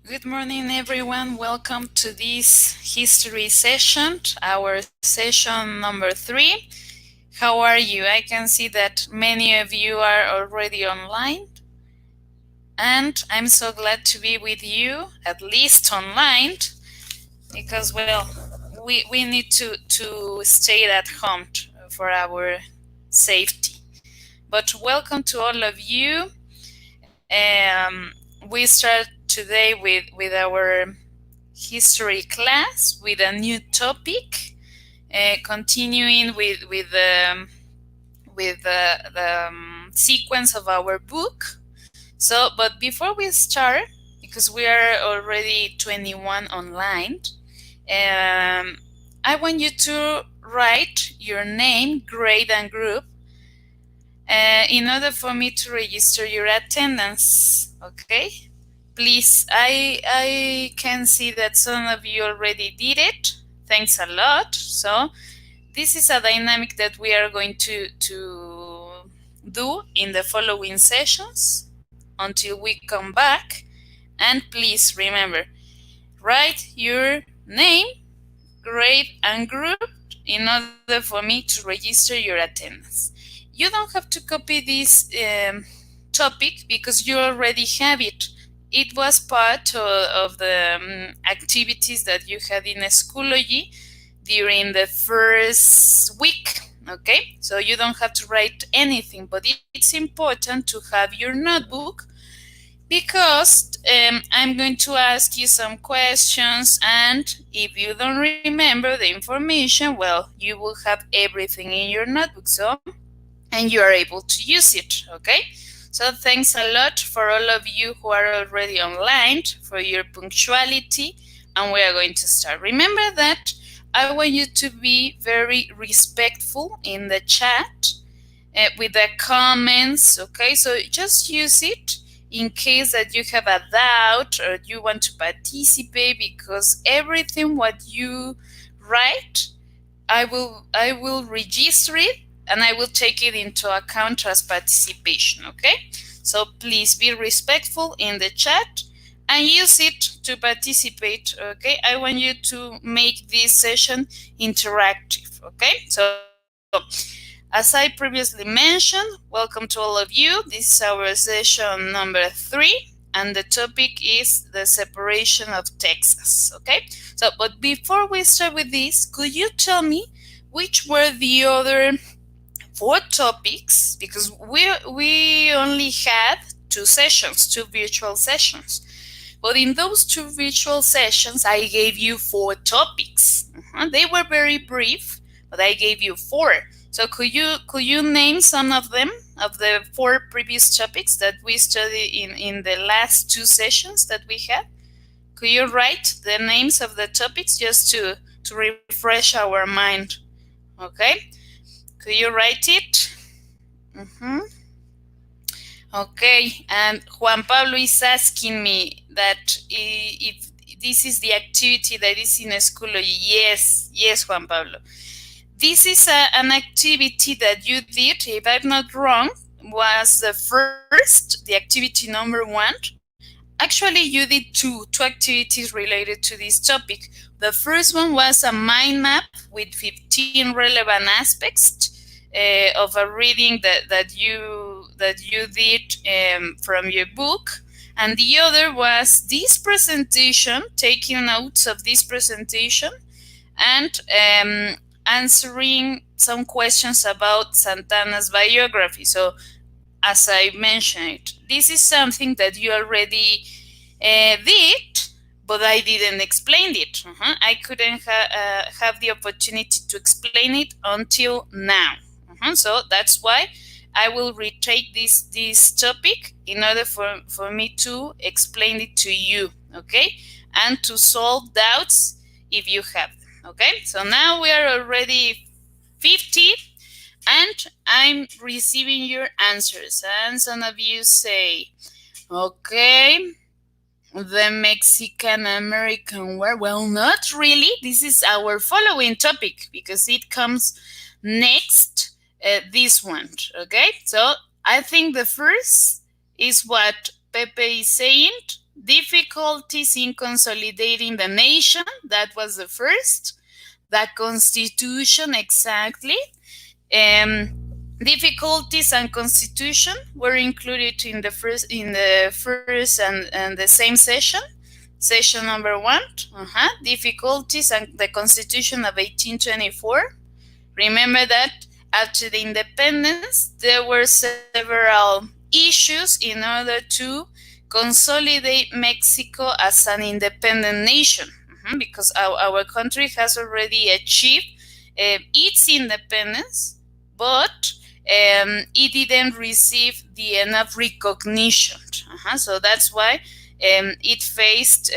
Good morning, everyone. Welcome to this history session, our session number 3. How are you? I can see that many of you are already online, and I'm so glad to be with you, at least online, because, well, we need to stay at home for our safety. But welcome to all of you. We start today with our history class with a new topic, continuing with the sequence of our book. So, but before we start, because we are already 21 online, I want you to write your name, grade, and group in order for me to register your attendance. Okay? Please, I can see that some of you already did it. Thanks a lot. So this is a dynamic that we are going to do in the following sessions until we come back. And please remember, write your name, grade, and group in order for me to register your attendance. You don't have to copy this topic because you already have it. It was part of the activities that you had in Schoology during the first week. Okay, so you don't have to write anything, but it's important to have your notebook because I'm going to ask you some questions, and if you don't remember the information, well, you will have everything in your notebook, and you are able to use it. Okay, so thanks a lot for all of you who are already online for your punctuality, and we are going to start. Remember that I want you to be very respectful in the chat with the comments. Okay, so just use it in case that you have a doubt or you want to participate, because everything what you write, I will register it and I will take it into account as participation. Okay, so please be respectful in the chat and use it to participate. Okay, I want you to make this session interactive. Okay, so as I previously mentioned, welcome to all of you. This is our session number 3, and the topic is the separation of Texas. Okay, so but before we start with this, could you tell me which were the other 4 topics? Because we only had 2 sessions, 2 virtual sessions. But in those 2 virtual sessions, I gave you 4 topics. They were very brief, but I gave you 4. So could you name some of them, of the 4 previous topics that we studied in the last 2 sessions that we had? Could you write the names of the topics just to refresh our mind? Okay, could you write it? Okay, and Juan Pablo is asking me that if this is the activity that is in Schoology. Yes, Juan Pablo. This is an activity that you did, if I'm not wrong, was the activity number 1. Actually, you did two activities related to this topic. The first one was a mind map with 15 relevant aspects of a reading that you did from your book. And the other was this presentation, taking notes of this presentation, and answering some questions about Santana's biography. So, as I mentioned, this is something that you already did, but I didn't explain it. I couldn't have the opportunity to explain it until now. So that's why I will retake this topic in order for me to explain it to you, okay? And to solve doubts if you have them, okay? So now we are already 50, and I'm receiving your answers. And some of you say, okay, the Mexican American War. Well, not really. This is our following topic because it comes next, this one. Okay, so I think the first is what Pepe is saying, difficulties in consolidating the nation. That was the first. The constitution, exactly. Difficulties and constitution were included in the first and the same session. Session number 1. Difficulties and the constitution of 1824. Remember that after the independence, there were several issues in order to consolidate Mexico as an independent nation, because our country has already achieved its independence, but it didn't receive the enough recognition. So that's why it faced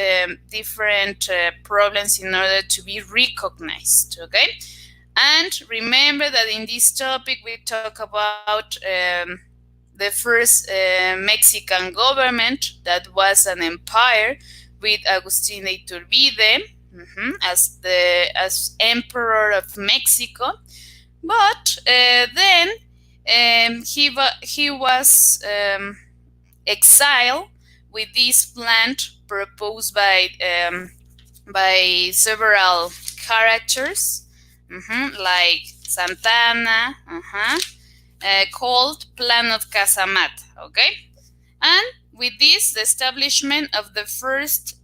different problems in order to be recognized. Okay. And remember that in this topic we talk about the first Mexican government that was an empire with Agustin de Iturbide as Emperor of Mexico. But then he was exiled with this plan proposed by several characters. Like Santana, called Plan of Casamata, okay? And with this, the establishment of the first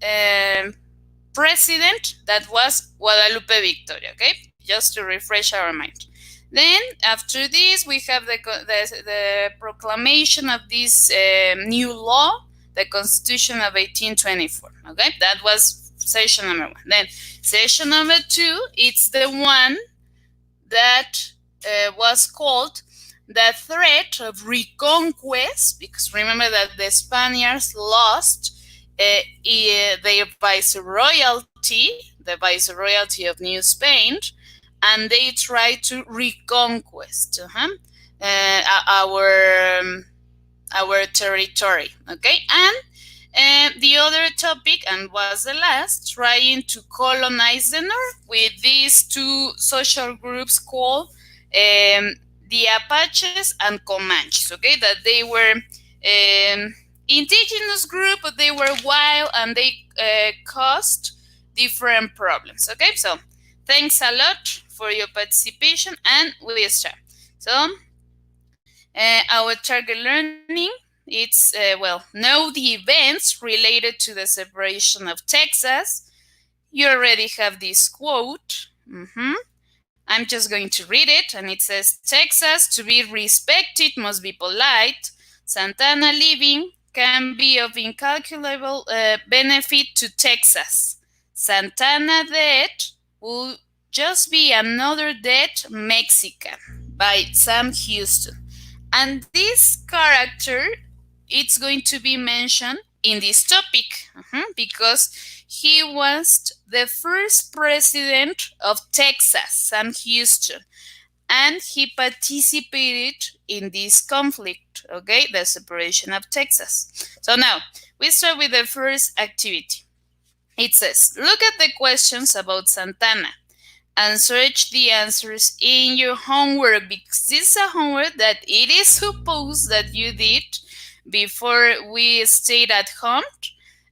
president, that was Guadalupe Victoria, okay? Just to refresh our mind. Then, after this, we have the proclamation of this new law, the Constitution of 1824, okay? That was session number 1. Then, session number 2, it's the one that was called the threat of reconquest, because remember that the Spaniards lost their viceroyalty, the viceroyalty of New Spain, and they tried to reconquest our territory, okay? And the other topic, and was the last, trying to colonize the north with these two social groups called the Apaches and Comanches, okay? That they were indigenous group, but they were wild and they caused different problems, okay? So thanks a lot for your participation, and we start. So our target learning, it's, know the events related to the separation of Texas. You already have this quote. I'm just going to read it, and it says, Texas, to be respected, must be polite. Santana living can be of incalculable benefit to Texas. Santana dead will just be another dead Mexican, by Sam Houston. And this character, it's going to be mentioned in this topic because he was the first president of Texas, Sam Houston, and he participated in this conflict, okay, the separation of Texas. So now, we start with the first activity. It says, look at the questions about Santana and search the answers in your homework, because this is a homework that it is supposed that you did before we stayed at home.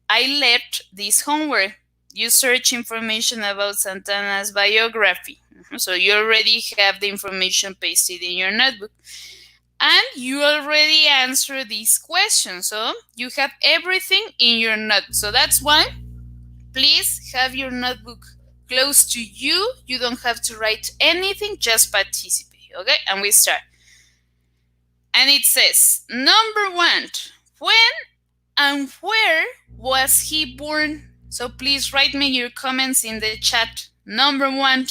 I left this homework. You search information about Santana's biography. So you already have the information pasted in your notebook. And you already answered these questions. So you have everything in your notebook. So that's why please have your notebook close to you. You don't have to write anything, just participate, okay? And we start. And it says, number 1, when and where was he born? So please write me your comments in the chat. Number 1,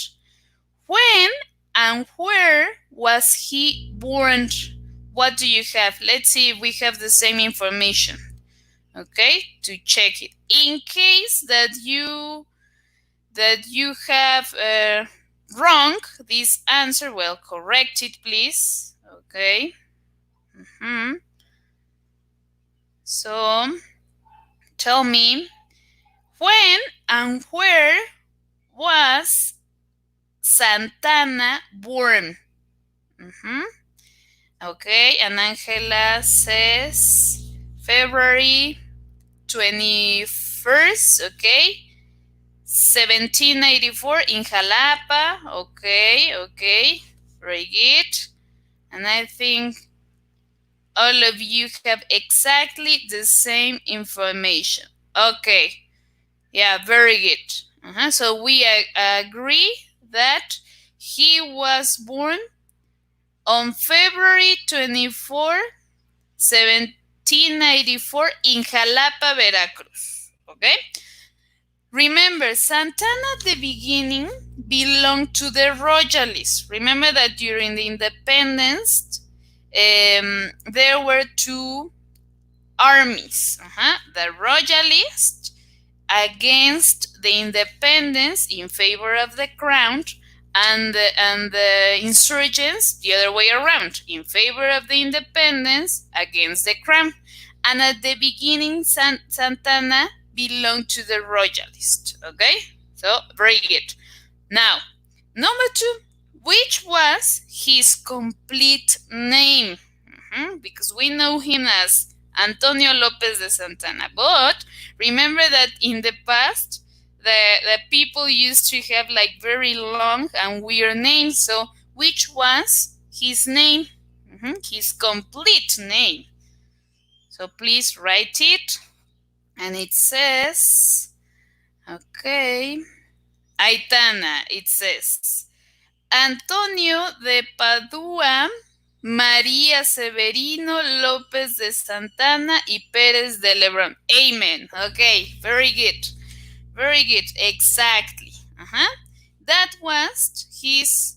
when and where was he born? What do you have? Let's see if we have the same information, okay, to check it. In case that you have wrong this answer, well, correct it, please, okay. So tell me, when and where was Santana born? Okay, and Angela says February 21st, okay? 1784 in Jalapa, okay, very good. And I think all of you have exactly the same information. Okay, yeah, very good. So we agree that he was born on February 24, 1794 in Jalapa, Veracruz. Okay? Remember, Santana at the beginning belonged to the Royalists. Remember that during the independence, there were two armies. The Royalists against the independence in favor of the crown, and the insurgents the other way around, in favor of the independence against the crown. And at the beginning, Santana belonged to the Royalists. Okay, so very good. Now, number 2, which was his complete name? Because we know him as Antonio Lopez de Santana, but remember that in the past, the people used to have like very long and weird names. So which was his name? His complete name. So please write it. And it says, okay, Aitana, it says, Antonio de Padua, María Severino, López de Santana y Pérez de Lebrón. Amen. Okay, very good. Very good. Exactly. That was his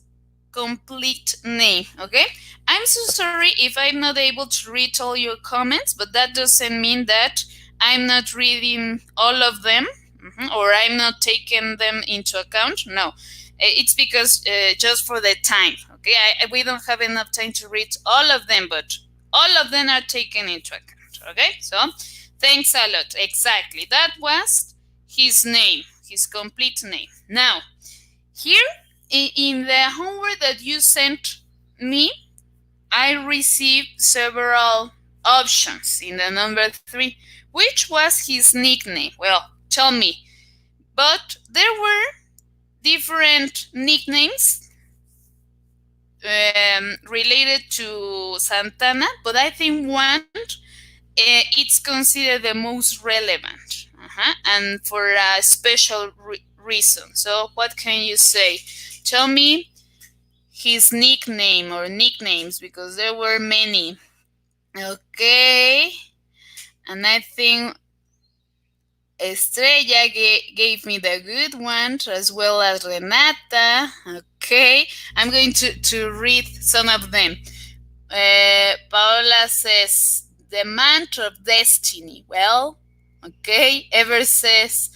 complete name. Okay? I'm so sorry if I'm not able to read all your comments, but that doesn't mean that I'm not reading all of them, or I'm not taking them into account. No. It's because just for the time. Okay? We don't have enough time to read all of them, but all of them are taken into account. Okay? So, thanks a lot. Exactly. That was his name, his complete name. Now, here in the homework that you sent me, I received several options in the number 3. Which was his nickname? Well, tell me. But there were different nicknames related to Santana, but I think one it's considered the most relevant, and for a special reason. So what can you say? Tell me his nickname or nicknames, because there were many. Okay, and I think Estrella gave me the good one, as well as Renata. Okay, I'm going to read some of them. Paola says, the mantra of destiny. Well, okay. Ever says,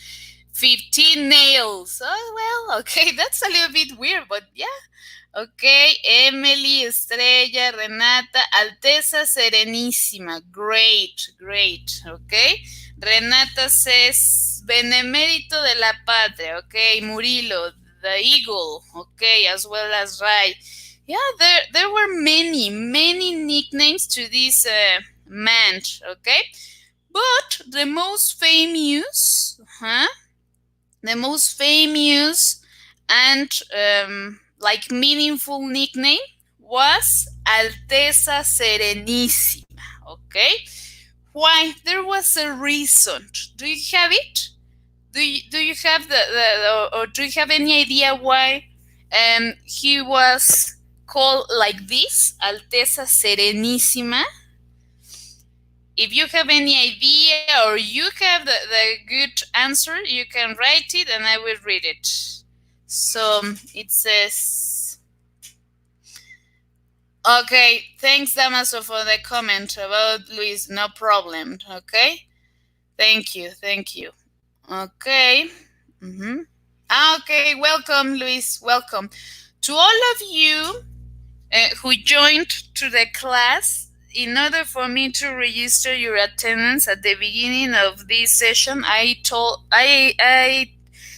15 nails. Oh, well, okay. That's a little bit weird, but yeah. Okay. Emily, Estrella, Renata, Alteza Serenísima. Great. Okay. Renata says, Benemérito de la Patria. Okay. Murillo, the eagle. Okay. As well as Rai. Yeah, there were many nicknames to this man, okay? But the most famous and like meaningful nickname was Alteza Serenísima, okay? Why? There was a reason. Do you have it? Do you have or do you have any idea why he was called like this, Alteza Serenísima? If you have any idea or you have the good answer, you can write it and I will read it. So it says, okay, thanks Damaso for the comment about Luis, no problem, okay? Thank you. Okay. Okay, welcome Luis, welcome. To all of you who joined to the class, in order for me to register your attendance at the beginning of this session, I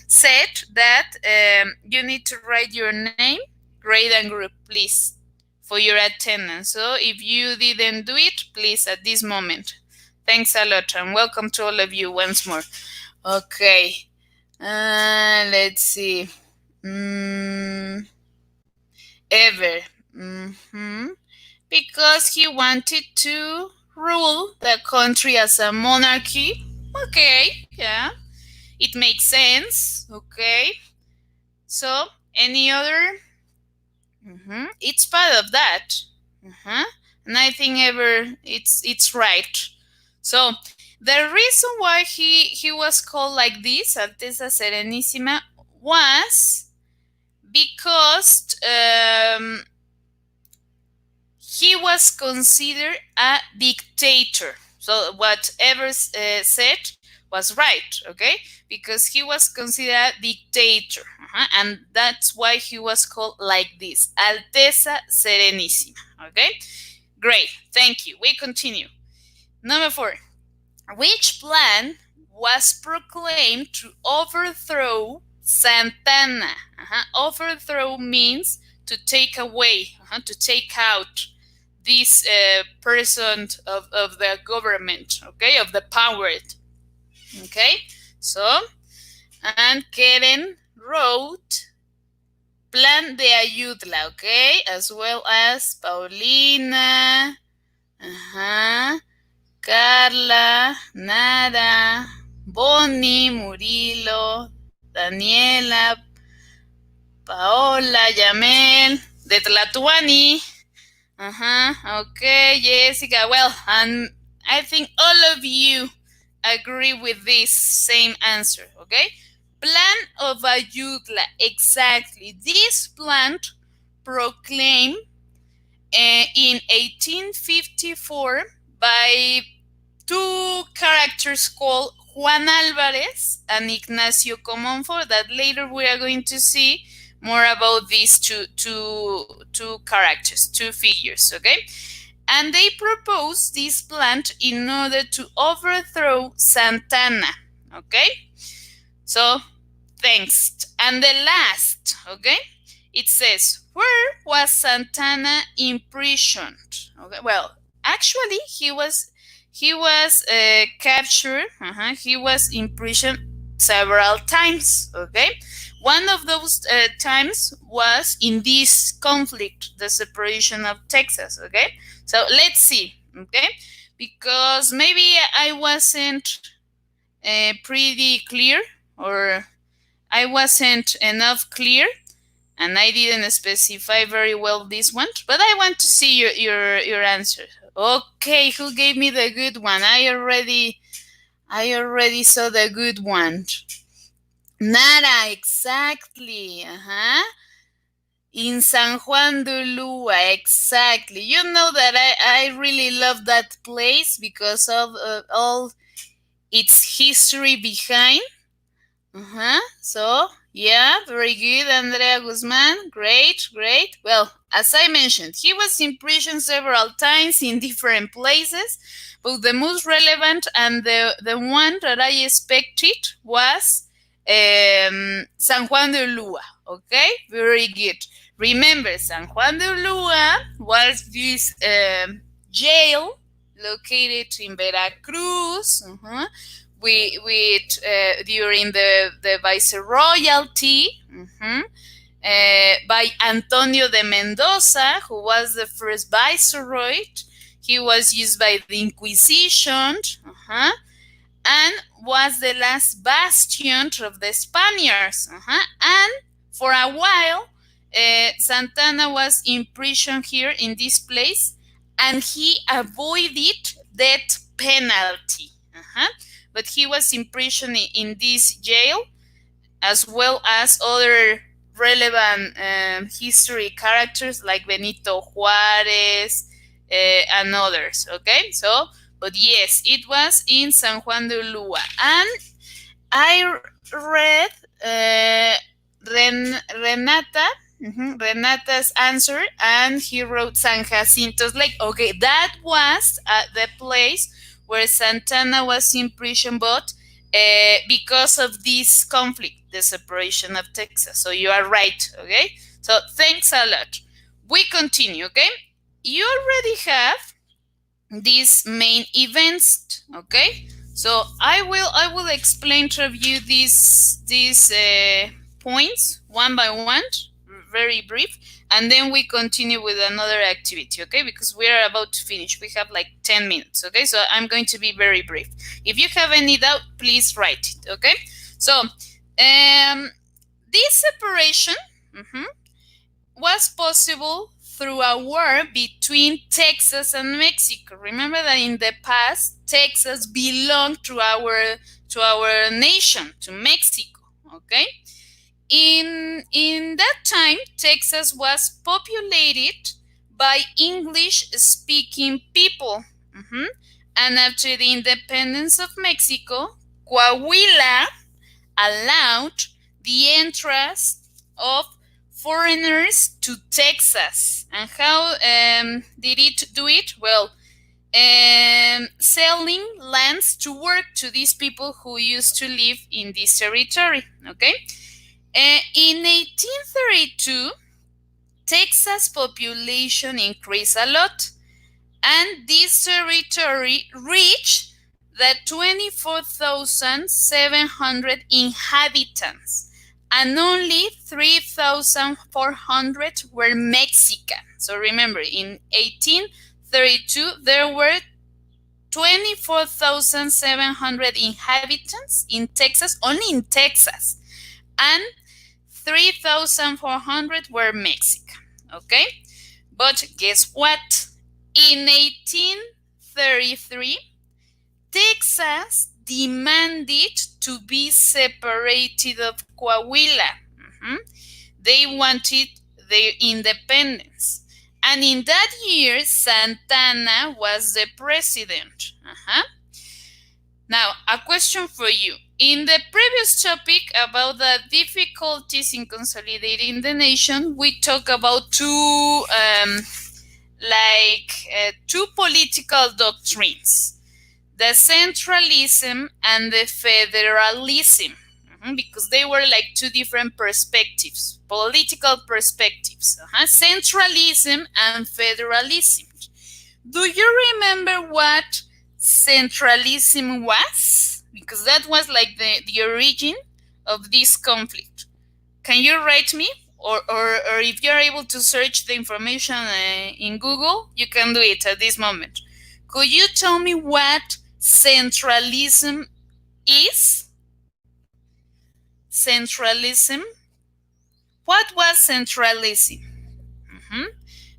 said that you need to write your name, grade, and group, please, for your attendance. So if you didn't do it, please, at this moment, Thanks a lot, and welcome to all of you once more. Okay, let's see. Ever. Because he wanted to rule the country as a monarchy. Okay, yeah, it makes sense. Okay, so any other? It's part of that. And I think it's right. So the reason why he was called like this, Alteza Serenissima, was because he was considered a dictator. So whatever said was right, okay? Because he was considered a dictator. And that's why he was called like this, Alteza Serenissima, okay? Great, thank you. We continue. Number 4. Which plan was proclaimed to overthrow Santana? Overthrow means to take away, to take out this person of the government, okay, of the power. Okay, so, and Keren wrote Plan de Ayutla, okay, as well as Paulina, Carla, Nara, Bonnie, Murilo, Daniela, Paola, Yamel, de Tlatuani. Okay, Jessica. Well, and I think all of you agree with this same answer, okay? Plan of Ayutla, exactly. This plan proclaimed in 1854 by two characters called Juan Alvarez and Ignacio Comonfort, that later we are going to see more about these two characters, two figures, okay? And they proposed this plan in order to overthrow Santana, okay? So, thanks. And the last, okay? It says, where was Santana imprisoned? Okay, well, actually, he was captured. He was imprisoned several times. Okay, one of those times was in this conflict, the separation of Texas. Okay, so let's see. Okay, because maybe I wasn't pretty clear, or I wasn't enough clear, and I didn't specify very well this one, but I want to see your answer. Okay, who gave me the good one? I already saw the good one. Nara, exactly. In San Juan de Ulúa, exactly. You know that I really love that place because of all its history behind. So, yeah, very good, Andrea Guzman. Great, great. Well, as I mentioned, he was in prison several times in different places, but the most relevant and the one that I expected was San Juan de Ulúa. Okay, very good. Remember, San Juan de Ulúa was this jail located in Veracruz. With during the viceroyalty by Antonio de Mendoza, who was the first viceroy. He was used by the Inquisition and was the last bastion of the Spaniards. And for a while, Santana was imprisoned here in this place, and he avoided death penalty. But he was imprisoned in this jail, as well as other relevant history characters like Benito Juarez and others. Okay, so, but yes, it was in San Juan de Ulúa. And I read Renata's answer, and he wrote San Jacinto's Lake. Okay, that was the place where Santana was imprisoned, but because of this conflict, the separation of Texas. So you are right, okay? So thanks a lot. We continue, okay? You already have these main events Okay, so I will explain to you these points one by one, very brief, and then we continue with another activity. Okay, because we are about to finish. We have like 10 minutes. Okay, so I'm going to be very brief. If you have any doubt, please write it. Okay, so this separation was possible through a war between Texas and Mexico. Remember that in the past, Texas belonged to our nation, to Mexico. Okay, in that time, Texas was populated by English-speaking people. And after the independence of Mexico, Coahuila allowed the entrance of foreigners to Texas. And how did it do it? Well, selling lands to work to these people who used to live in this territory. Okay. In 1832, Texas population increased a lot, and this territory reached the 24,700 inhabitants, and only 3,400 were Mexican. So remember, in 1832, there were 24,700 inhabitants in Texas, only in Texas, and 3,400 were Mexican. Okay, but guess what? In 1833, Texas demanded to be separated of Coahuila. They wanted their independence. And in that year, Santana was the president. Now, a question for you. In the previous topic about the difficulties in consolidating the nation, we talked about two political doctrines, the centralism and the federalism, because they were like two different perspectives, political perspectives, centralism and federalism. Do you remember what centralism was? Because that was like the origin of this conflict. Can you write me? Or if you're able to search the information in Google, you can do it at this moment. Could you tell me what centralism is? Centralism? What was centralism?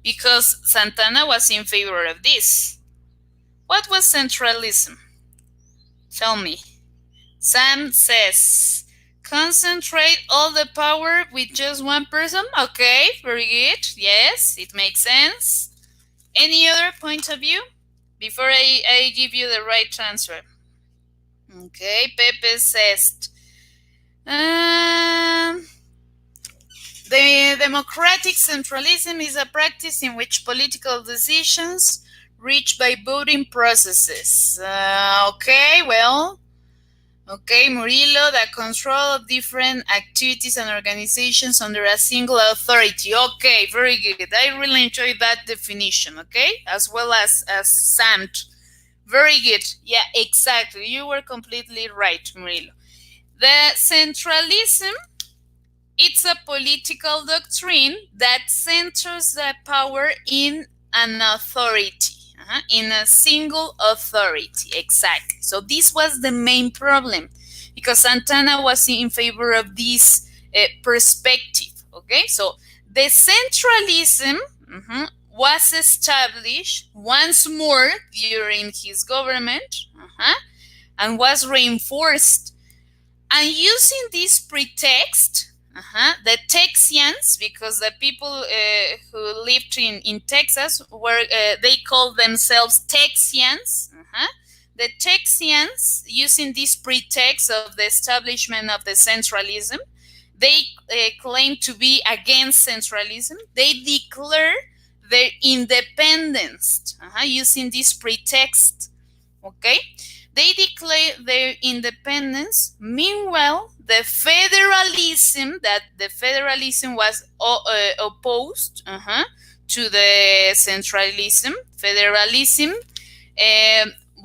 Because Santana was in favor of this. What was centralism? Tell me. Sam says, concentrate all the power with just one person. Okay, very good. Yes, it makes sense. Any other point of view before I give you the right answer? Okay, Pepe says, the democratic centralism is a practice in which political decisions reached by voting processes. Okay, well, okay, Murillo, the control of different activities and organizations under a single authority. Okay, very good. I really enjoyed that definition, okay? As well as SAMT. Very good. Yeah, exactly. You were completely right, Murillo. The centralism, it's a political doctrine that centers the power in an authority. In a single authority, exactly. So this was the main problem, because Santana was in favor of this perspective. Okay, so the centralism was established once more during his government and was reinforced. And using this pretext, the Texians, because the people who lived in Texas were they called themselves Texians. The Texians, using this pretext of the establishment of the centralism, they claim to be against centralism. They declare their independence using this pretext. Okay, they declare their independence. Meanwhile, the federalism was opposed to the centralism. Federalism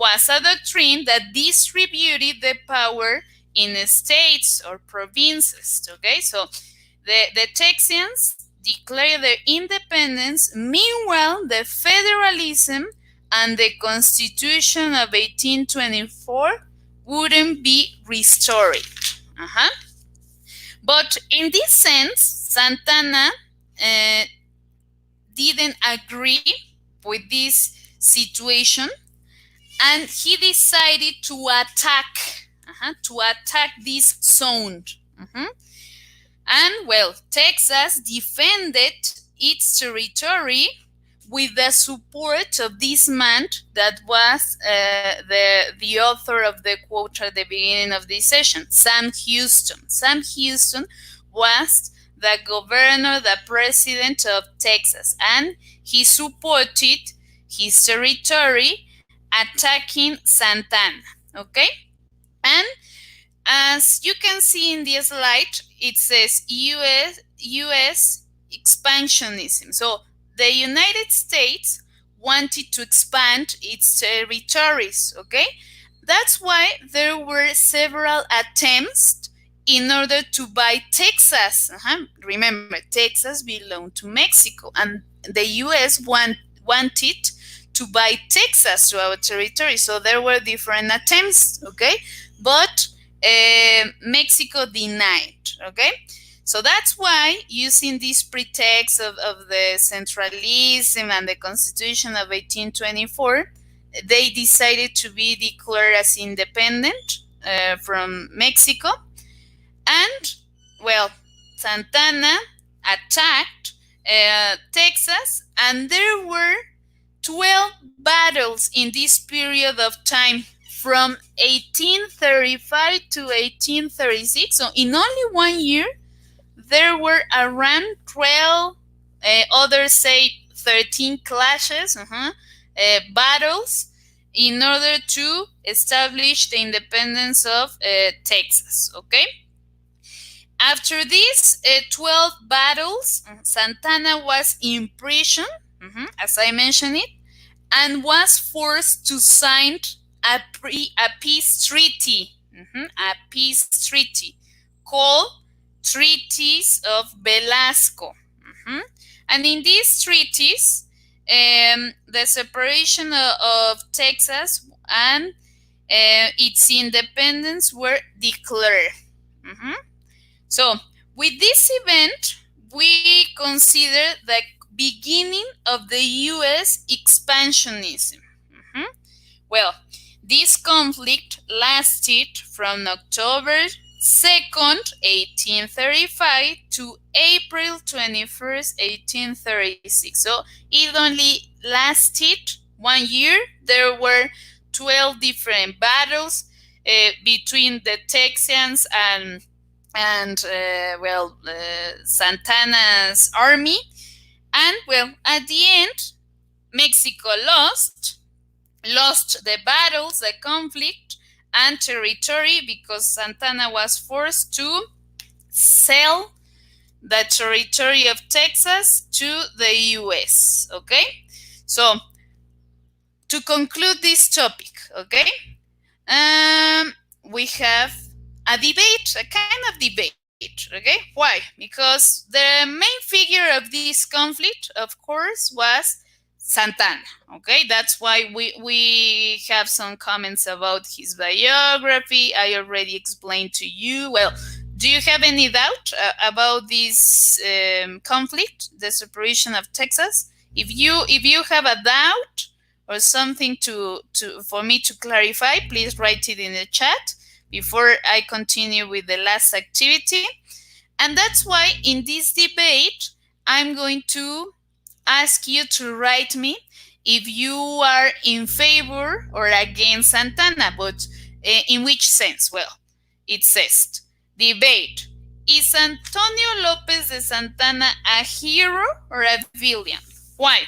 was a doctrine that distributed the power in states or provinces. Okay, so the Texans declared their independence. Meanwhile, the federalism and the Constitution of 1824 wouldn't be restored. But in this sense, Santana didn't agree with this situation, and he decided to attack this zone. And well, Texas defended its territory with the support of this man that was the author of the quote at the beginning of this session, Sam Houston. Sam Houston was the governor, the president of Texas, and he supported his territory attacking Santana, okay? And as you can see in this slide, it says U.S. expansionism. So the United States wanted to expand its territories, okay? That's why there were several attempts in order to buy Texas. Remember, Texas belonged to Mexico, and the U.S. wanted to buy Texas to our territory. So there were different attempts, okay? But Mexico denied, okay? So that's why, using this pretext of the centralism and the Constitution of 1824, they decided to be declared as independent from Mexico. And, well, Santana attacked Texas, and there were 12 battles in this period of time from 1835 to 1836. So in only 1 year, there were around 12, others say 13 clashes, battles, in order to establish the independence of Texas, okay? After these 12 battles, Santana was imprisoned, as I mentioned it, and was forced to sign a peace treaty, called Treaties of Velasco. And in these treaties, the separation of Texas and its independence were declared. So, with this event, we consider the beginning of the U.S. expansionism. Well, this conflict lasted from October 2nd, 1835 to April 21st, 1836. So it only lasted 1 year. There were 12 different battles between the Texans and Santana's army. And, well, at the end, Mexico lost the battles, the conflict, and territory, because Santana was forced to sell the territory of Texas to the U.S., okay? So, to conclude this topic, okay, we have a debate, a kind of debate, okay? Why? Because the main figure of this conflict, of course, was Santana, okay? That's why we have some comments about his biography. I already explained to you. Well, do you have any doubt about this conflict, the separation of Texas? If you have a doubt or something for me to clarify, please write it in the chat before I continue with the last activity. And that's why in this debate, I'm going to ask you to write me if you are in favor or against Santana, but in which sense? Well, it says, debate, is Antonio Lopez de Santana a hero or a villain? Why?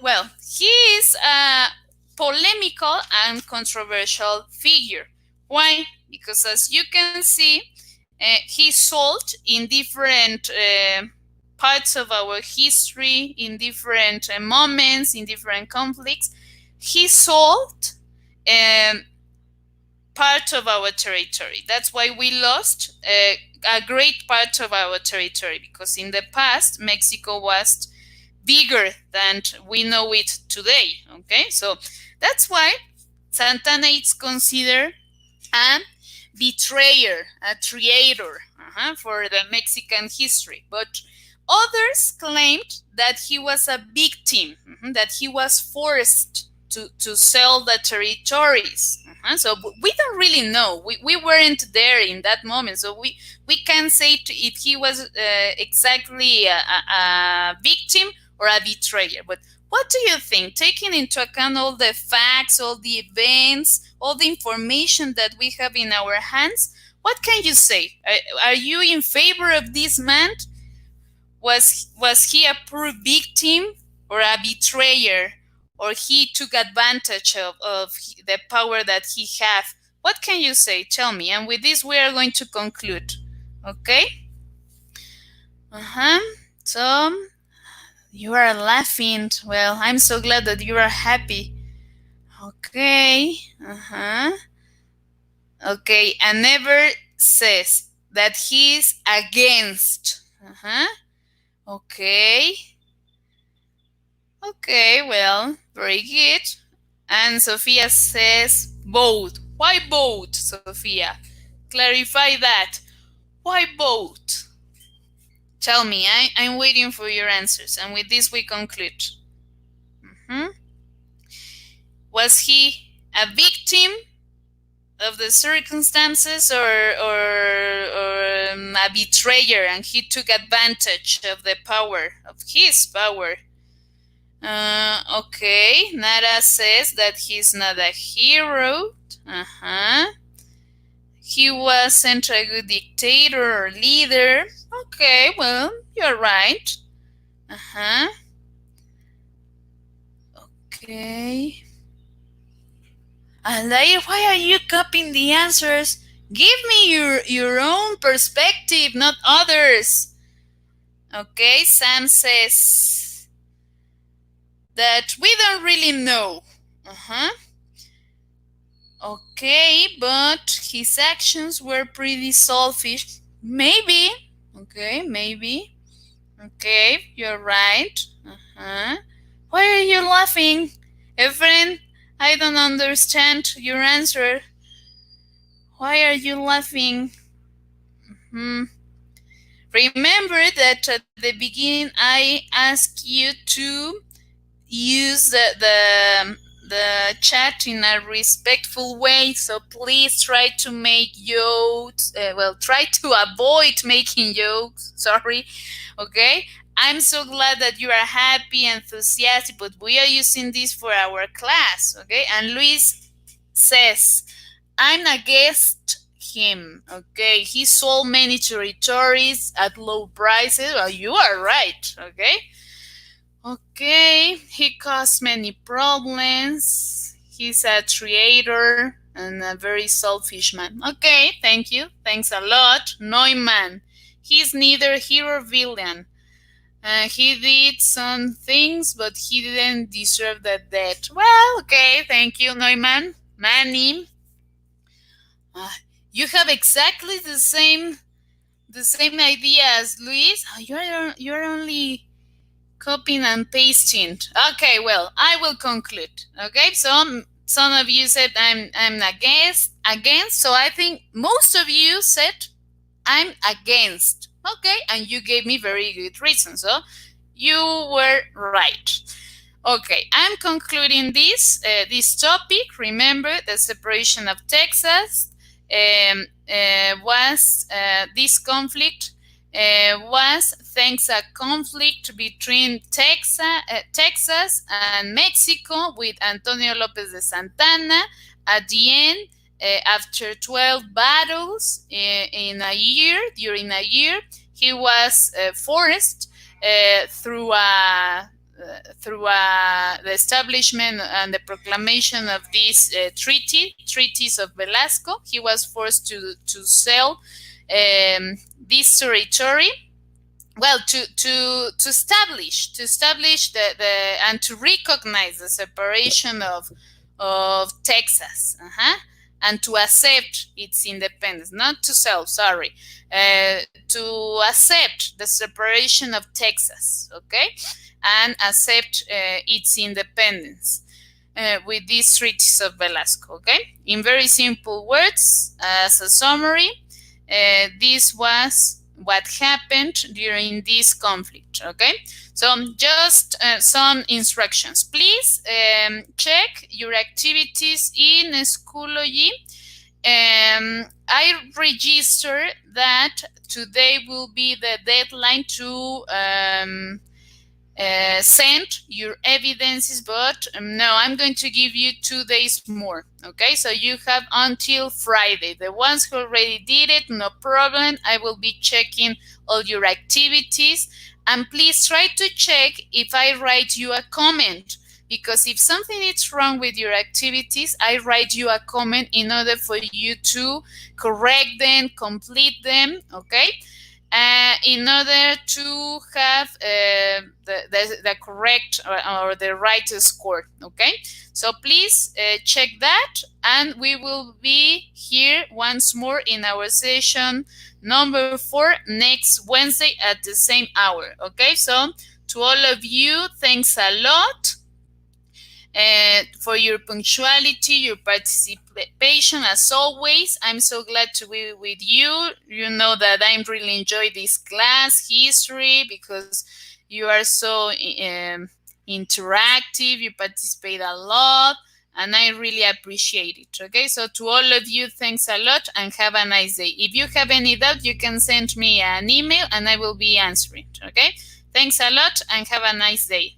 Well, he is a polemical and controversial figure. Why? Because as you can see, he sold in different parts of our history, in different moments, in different conflicts, he sold part of our territory. That's why we lost a great part of our territory, because in the past, Mexico was bigger than we know it today. Okay, so that's why Santana is considered a betrayer, a traitor for the Mexican history. But others claimed that he was a victim, that he was forced to sell the territories. So we don't really know. We weren't there in that moment, so we can't say if he was exactly a victim or a betrayer. But what do you think, taking into account all the facts, all the events, all the information that we have in our hands, what can you say? Are you in favor of this man? Was he a poor victim or a betrayer, or he took advantage of the power that he had? What can you say? Tell me. And with this, we are going to conclude. Okay? So, you are laughing. Well, I'm so glad that you are happy. Okay. Okay, and never says that he's against. Okay. Okay, well, very good. And Sophia says both. Why both, Sophia? Clarify that. Why both? Tell me, I'm waiting for your answers. And with this, we conclude. Was he a victim of the circumstances, or a betrayer, and he took advantage of the power, of his power? Okay, Nara says that he's not a hero. He wasn't a good dictator or leader. Okay, well, you're right. Okay. Aldair, why are you copying the answers? Give me your own perspective, not others. Okay, Sam says that we don't really know. Okay, but his actions were pretty selfish. Maybe. Okay, maybe. Okay, you're right. Why are you laughing, Efren? I don't understand your answer. Why are you laughing? Remember that at the beginning I asked you to use the chat in a respectful way, so please try to make jokes. Try to avoid making jokes. Sorry. Okay. I'm so glad that you are happy, enthusiastic, but we are using this for our class, okay? And Luis says, I'm against him, okay? He sold many territories at low prices. Well, you are right, okay? Okay, he caused many problems. He's a traitor and a very selfish man. Okay, thank you. Thanks a lot. Neumann, he's neither hero or villain. He did some things, but he didn't deserve that death. Well, okay, thank you, Neumann. Manny, you have exactly the same idea as Luis. You're only copying and pasting. Okay, well, I will conclude. Okay, so some of you said I'm against. So I think most of you said I'm against. Okay, and you gave me very good reasons. So you were right. Okay, I'm concluding this topic. Remember, the separation of Texas was this conflict was thanks a conflict between Texas and Mexico with Antonio Lopez de Santana. At the end, after 12 battles during a year, he was forced through the establishment and the proclamation of these treaties of Velasco. He was forced to sell this territory, well, to establish the and to recognize the separation of Texas, and to accept its independence, not to sell, sorry, to accept the separation of Texas, okay, and accept its independence with these treaties of Velasco, okay. In very simple words, as a summary, this was what happened during this conflict, okay? So just some instructions. Please check your activities in Schoology. I register that today will be the deadline to send your evidences, but no, I'm going to give you 2 days more. Okay, so you have until Friday. The ones who already did it, no problem. I will be checking all your activities, and please try to check if I write you a comment, because if something is wrong with your activities, I write you a comment in order for you to correct them, complete them, okay? In order to have the correct or the right score, okay? So please check that, and we will be here once more in our session number 4 next Wednesday at the same hour, okay? So to all of you, thanks a lot for your punctuality, your participation. As always, I'm so glad to be with you. You know that I really enjoy this class, history, because you are so interactive, you participate a lot, and I really appreciate it. Okay, so to all of you, thanks a lot and have a nice day. If you have any doubt, you can send me an email and I will be answering. Okay, thanks a lot and have a nice day.